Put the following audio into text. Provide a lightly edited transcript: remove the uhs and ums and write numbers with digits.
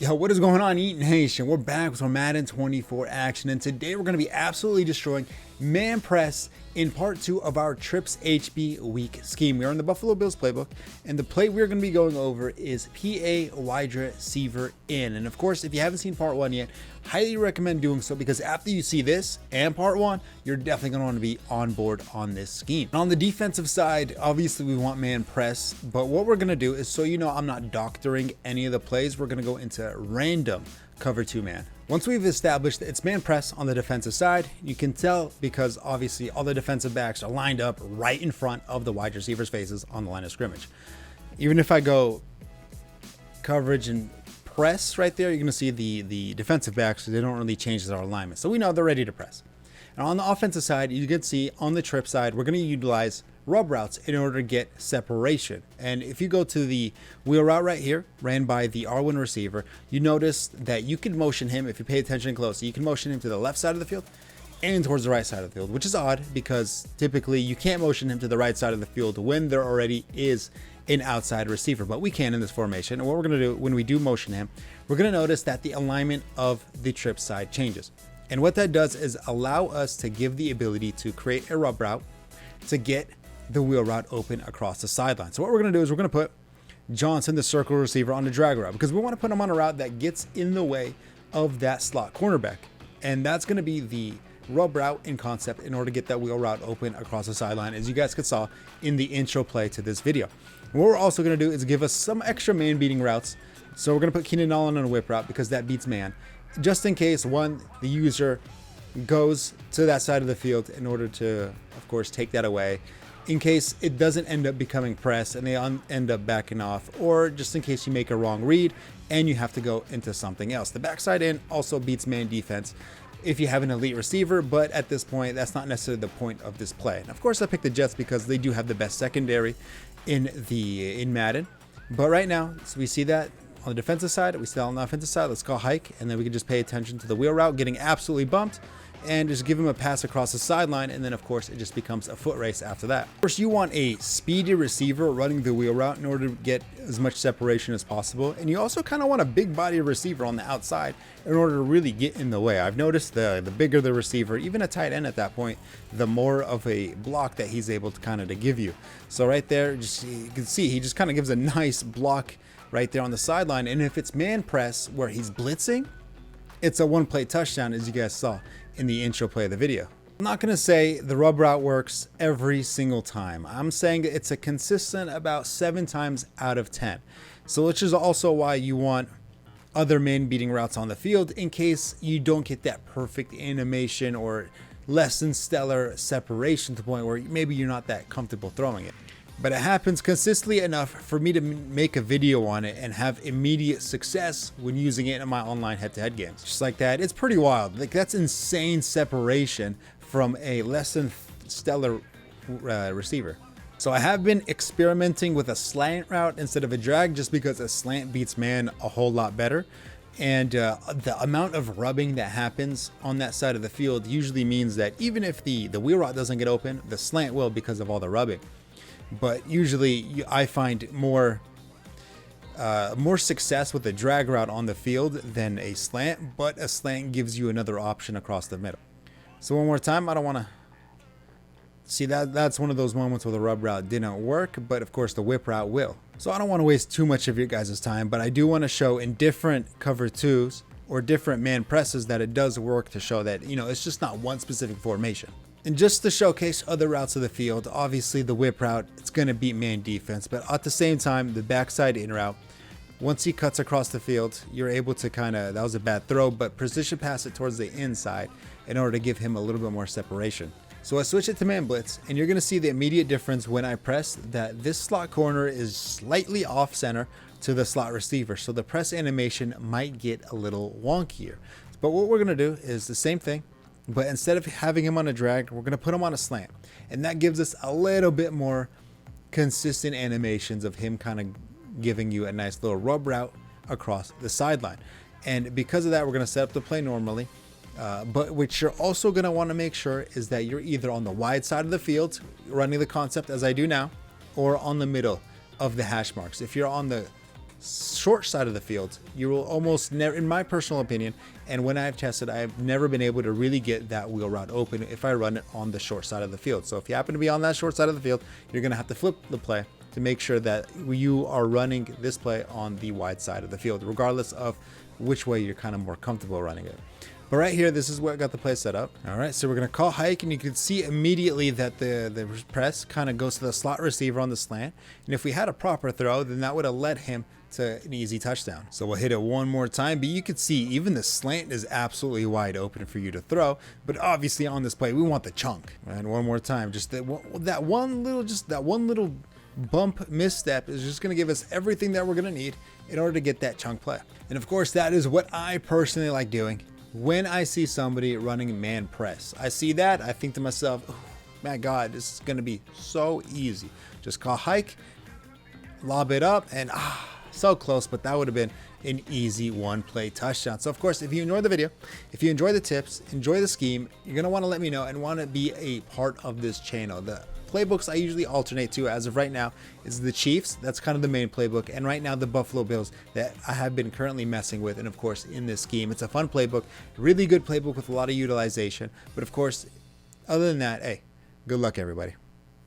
Yo, what is going on, Eaton Nation? We're back with our Madden 24 action, and today we're going to be absolutely destroying man press in part 2 of our Trips HB week scheme. We are in the Buffalo Bills playbook, and the play we're going to be going over is PA wide receiver in. And of course, if you haven't seen part 1 yet, highly recommend doing so, because after you see this and part 1, you're definitely going to want to be on board on this scheme. And on the defensive side, obviously we want man press, but what we're going to do is, so you know I'm not doctoring any of the plays, we're going to go into random cover 2 man. Once we've established that it's man press on the defensive side, you can tell because obviously all the defensive backs are lined up right in front of the wide receivers' faces on the line of scrimmage. Even if I go coverage and press right there, you're going to see the defensive backs, they don't really change their alignment. So we know they're ready to press. And on the offensive side, you can see on the trip side, we're going to utilize rub routes in order to get separation. And if you go to the wheel route right here, ran by the R1 receiver, you notice that you can motion him, if you pay attention closely, you can motion him to the left side of the field and towards the right side of the field, which is odd because typically you can't motion him to the right side of the field when there already is an outside receiver, but we can in this formation. And what we're going to do when we do motion him, we're going to notice that the alignment of the trip side changes. And what that does is allow us to give the ability to create a rub route to get the wheel route open across the sideline. So what we're going to do is we're going to put Johnson, the circle receiver, on the drag route, because we want to put him on a route that gets in the way of that slot cornerback. And that's going to be the rub route in concept in order to get that wheel route open across the sideline, as you guys could saw in the intro play to this video. What we're also going to do is give us some extra man beating routes. So we're going to put Keenan Allen on a whip route because that beats man, just in case the user goes to that side of the field in order to, of course, take that away, in case it doesn't end up becoming press and they end up backing off, or just in case you make a wrong read and you have to go into something else. The backside in also beats man defense if you have an elite receiver, but at this point, that's not necessarily the point of this play. And of course, I picked the Jets because they do have the best secondary in Madden. But right now, so we see that on the defensive side, we still on the offensive side. Let's go hike, and then we can just pay attention to the wheel route getting absolutely bumped, and just give him a pass across the sideline, and then of course it just becomes a foot race after that. Of course, you want a speedy receiver running the wheel route in order to get as much separation as possible, and you also kind of want a big body receiver on the outside in order to really get in the way. I've noticed the bigger the receiver, even a tight end at that point, the more of a block that he's able to kind of to give you. So right there, just you can see he just kind of gives a nice block right there on the sideline, and if it's man press where he's blitzing, it's a one-play touchdown, as you guys saw in the intro play of the video. I'm not going to say the rub route works every single time. I'm saying that it's a consistent about 7 times out of 10. So which is also why you want other man beating routes on the field in case you don't get that perfect animation or less than stellar separation to the point where maybe you're not that comfortable throwing it. But it happens consistently enough for me to make a video on it and have immediate success when using it in my online head-to-head games. Just like that, it's pretty wild. Like, that's insane separation from a less than stellar receiver. So I have been experimenting with a slant route instead of a drag, just because a slant beats man a whole lot better. And the amount of rubbing that happens on that side of the field usually means that even if the wheel route doesn't get open, the slant will, because of all the rubbing. But usually I find more success with a drag route on the field than a slant, but a slant gives you another option across the middle. So one more time, I don't want to see that's one of those moments where the rub route didn't work, but of course the whip route will. So I don't want to waste too much of your guys' time, but I do want to show in different cover 2s or different man presses that it does work, to show that, you know, it's just not one specific formation. And just to showcase other routes of the field, obviously the whip route, it's going to beat man defense, but at the same time, the backside in route, once he cuts across the field, you're able to that was a bad throw, but precision pass it towards the inside in order to give him a little bit more separation. So I switch it to man blitz, and you're going to see the immediate difference when I press that this slot corner is slightly off center to the slot receiver. So the press animation might get a little wonkier. But what we're going to do is the same thing, but instead of having him on a drag, we're going to put him on a slant. And that gives us a little bit more consistent animations of him kind of giving you a nice little rub route across the sideline. And because of that, we're going to set up the play normally. But what you're also going to want to make sure is that you're either on the wide side of the field, running the concept as I do now, or on the middle of the hash marks. If you're on the short side of the field, you will almost never, in my personal opinion, and when I've tested, I've never been able to really get that wheel route open if I run it on the short side of the field. So if you happen to be on that short side of the field, you're going to have to flip the play to make sure that you are running this play on the wide side of the field, regardless of which way you're kind of more comfortable running it. But right here, this is what got the play set up. All right, so we're gonna call hike, and you can see immediately that the press kind of goes to the slot receiver on the slant. And if we had a proper throw, then that would have led him to an easy touchdown. So we'll hit it one more time, but you can see even the slant is absolutely wide open for you to throw. But obviously on this play, we want the chunk. And one more time, just that one little bump misstep is just going to give us everything that we're going to need in order to get that chunk play. And of course, that is what I personally like doing when I see somebody running man press. I see that, I think to myself, oh, my God, this is going to be so easy. Just call hike, lob it up, and so close, but that would have been an easy one play touchdown. So of course, if you enjoyed the video, if you enjoy the tips, enjoy the scheme, you're going to want to let me know and want to be a part of this channel. The playbooks I usually alternate to as of right now is the Chiefs. That's kind of the main playbook. And right now the Buffalo Bills that I have been currently messing with. And of course in this scheme, it's a fun playbook, really good playbook with a lot of utilization. But of course, other than that, hey, good luck everybody.